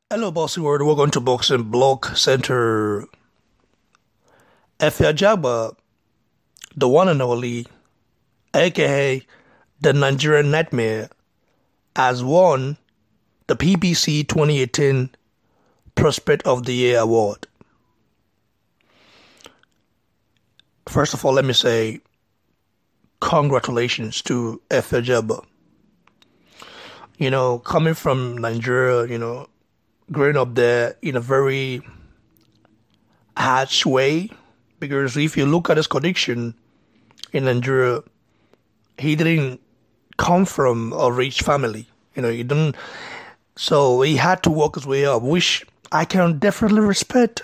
Hello, Bossy World. Welcome to Boxing Block Center. Efe Ajagba, the one and only, aka the Nigerian Nightmare, has won the PBC 2018 Prospect of the Year Award. First of all, let me say congratulations to Efe Ajagba. Coming from Nigeria, growing up there in a very harsh way, because if you look at his connection in Nigeria, he didn't come from a rich family. He didn't, so he had to work his way up, which I can definitely respect.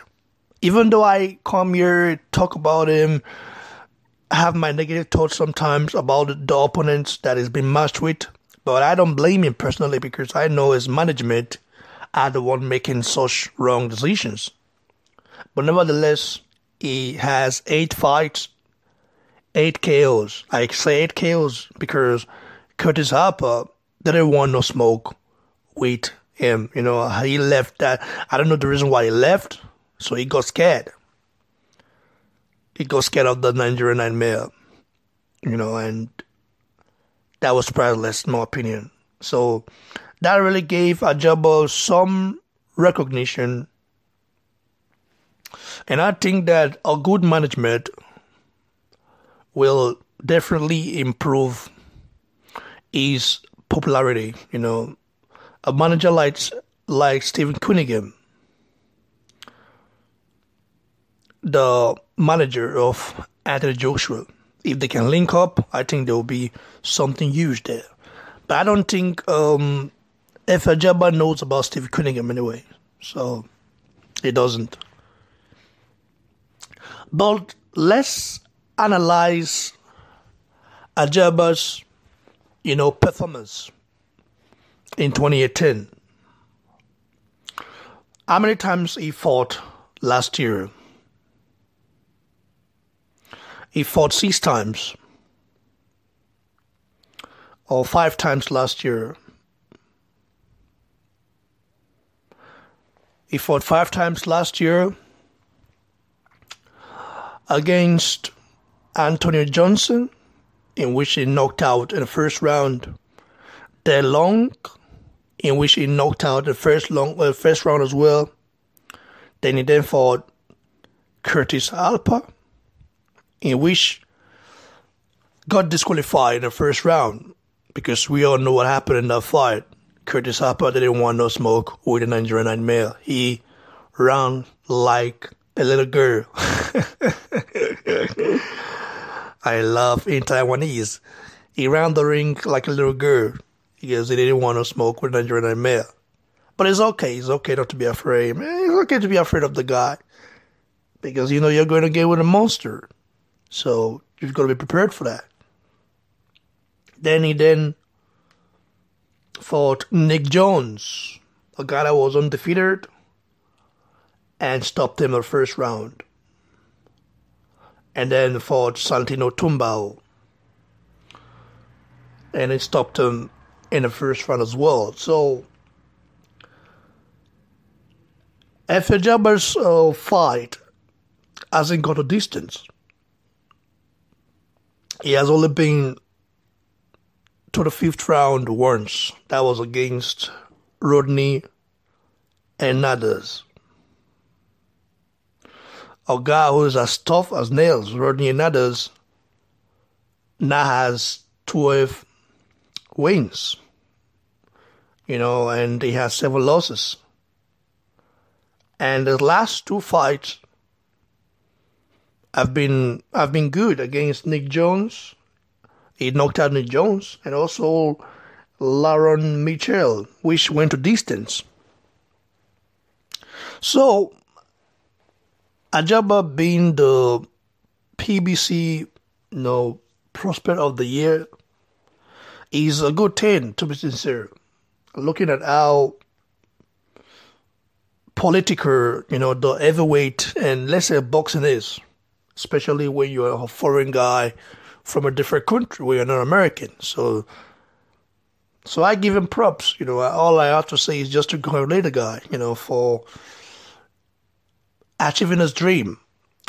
Even though I come here, talk about him, have my negative thoughts sometimes about the opponents that he's been matched with, but I don't blame him personally because I know his management are the one making such wrong decisions. But nevertheless, he has 8 fights, 8 KOs. I say 8 KOs because Curtis Harper didn't want no smoke with him. He left that. I don't know the reason why he left, so he got scared. He got scared of the Nigerian Nightmare, and that was priceless, in my opinion. So that really gave Ajagba some recognition. And I think that a good management will definitely improve his popularity. A manager like Stephen Cunningham, the manager of Anthony Joshua, if they can link up, I think there will be something huge there. But I don't think Efe Ajagba knows about Steve Cunningham anyway, so he doesn't. But let's analyze Ajagba's, performance in 2018. How many times he fought last year? He fought 6 times, or 5 times last year. He fought 5 times last year against Anthony Johnson, in which he knocked out in the first round. De Long, in which he knocked out the first round as well. Then he fought Curtis Harper, in which got disqualified in the first round, because we all know what happened in that fight. Curtis Harper didn't want no smoke with the Nigerian Nightmare. He ran like a little girl. I love in Taiwanese. He ran the ring like a little girl because he didn't want to smoke with Nigerian Nightmare. But it's okay. It's okay not to be afraid. Man, it's okay to be afraid of the guy, because you're going to get with a monster. So you've got to be prepared for that. Then he fought Nick Jones, a guy that was undefeated, and stopped him in the first round. And then fought Santino Tumbao, and he stopped him in the first round as well. So Efe Ajagba's fight hasn't got a distance. He has only been to the 5th round once. That was against Rodney Hernandez, a guy who is as tough as nails. Rodney Hernandez now has 12 wins, and he has 7 losses. And the last 2 fights have been good against Nick Jones. He knocked out Nick Jones, and also Laron Michel, which went to distance. So Ajagba being the PBC, Prospect of the Year is a good thing, to be sincere. Looking at how political, the heavyweight and let's say boxing is, especially when you're a foreign guy from a different country where you're not American. So So I give him props. All I have to say is just to congratulate the guy, for achieving his dream.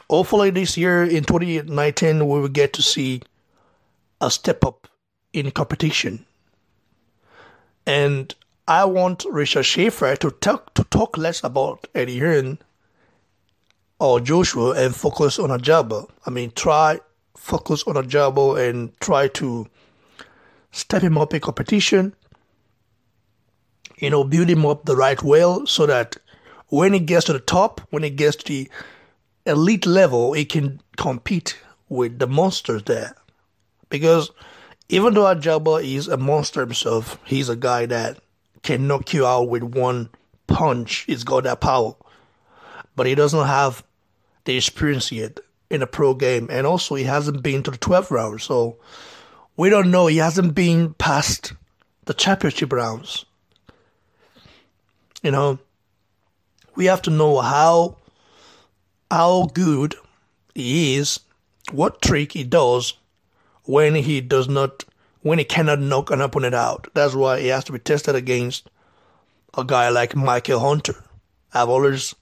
Hopefully this year in 2019 we will get to see a step up in competition. And I want Richard Schaefer to talk less about Eddie Hearn or Joshua and focus on Ajagba. Focus on Ajagba and try to step him up in competition. Build him up the right way so that when he gets to the top, when he gets to the elite level, he can compete with the monsters there. Because even though Ajagba is a monster himself, he's a guy that can knock you out with one punch. He's got that power. But he doesn't have the experience yet in a pro game. And also, he hasn't been to the 12th round. So, we don't know. He hasn't been past the championship rounds. We have to know how good he is, what trick he does when he cannot knock an opponent out. That's why he has to be tested against a guy like Michael Hunter. I've always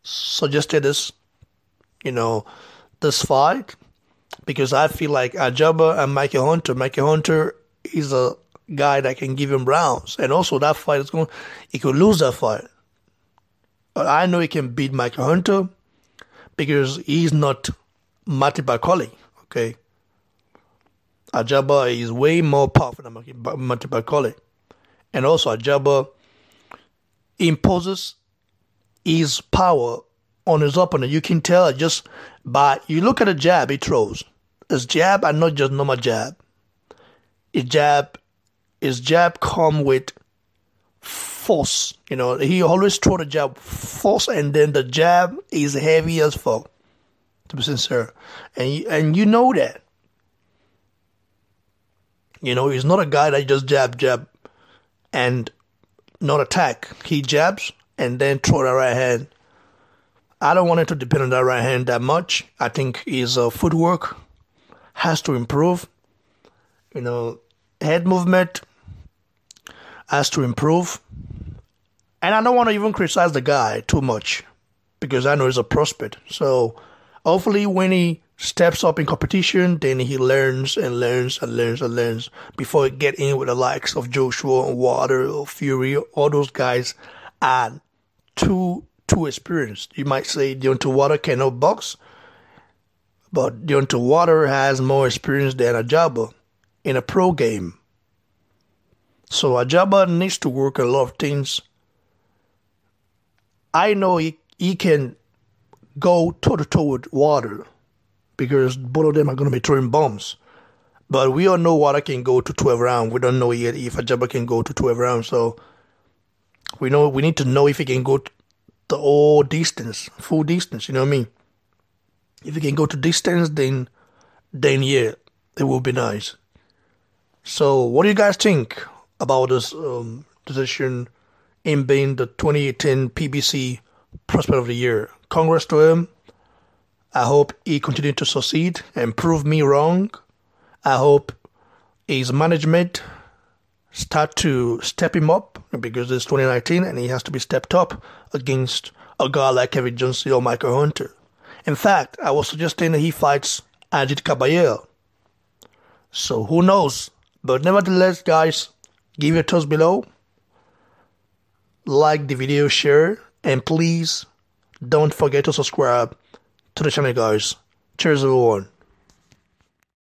suggested this, this fight, because I feel like Ajagba and Michael Hunter is a guy that can give him rounds. And also that fight he could lose that fight. But I know he can beat Michael Hunter because he's not Matty Bakoli, okay? Ajagba is way more powerful than Matty Bakoli. And also Ajagba imposes his power on his opponent. You can tell just by, you look at the jab he throws. His jab are not just normal jab. His jab come with force. He always throw the jab force, and then the jab is heavy as fuck, to be sincere. And you know that. He's not a guy that just jab, and not attack. He jabs and then throw the right hand. I don't want him to depend on that right hand that much. I think his footwork has to improve. Head movement has to improve. And I don't want to even criticize the guy too much because I know he's a prospect. So hopefully when he steps up in competition, then he learns and learns and learns and learns before he get in with the likes of Joshua and Wilder or Fury. All those guys are too experienced. You might say Deontay Wilder cannot box, but Deontay Wilder has more experience than Ajagba in a pro game. So Ajagba needs to work a lot of things. I know he can go toe-to-toe with Wilder because both of them are going to be throwing bombs. But we all know Wilder can go to 12 rounds. We don't know yet if Ajagba can go to 12 rounds. So we need to know if he can go the whole distance, full distance, you know what I mean? If he can go to distance, then yeah, it will be nice. So what do you guys think about this decision in being the 2018 PBC Prospect of the Year? Congrats to him. I hope he continues to succeed and prove me wrong. I hope his management start to step him up because it's 2019 and he has to be stepped up against a guy like Kevin Johnson or Michael Hunter. In fact, I was suggesting that he fights Ajit Caballero. So who knows? But nevertheless, guys, give your thoughts below. Like the video, share, and please don't forget to subscribe to the channel, guys. Cheers, everyone.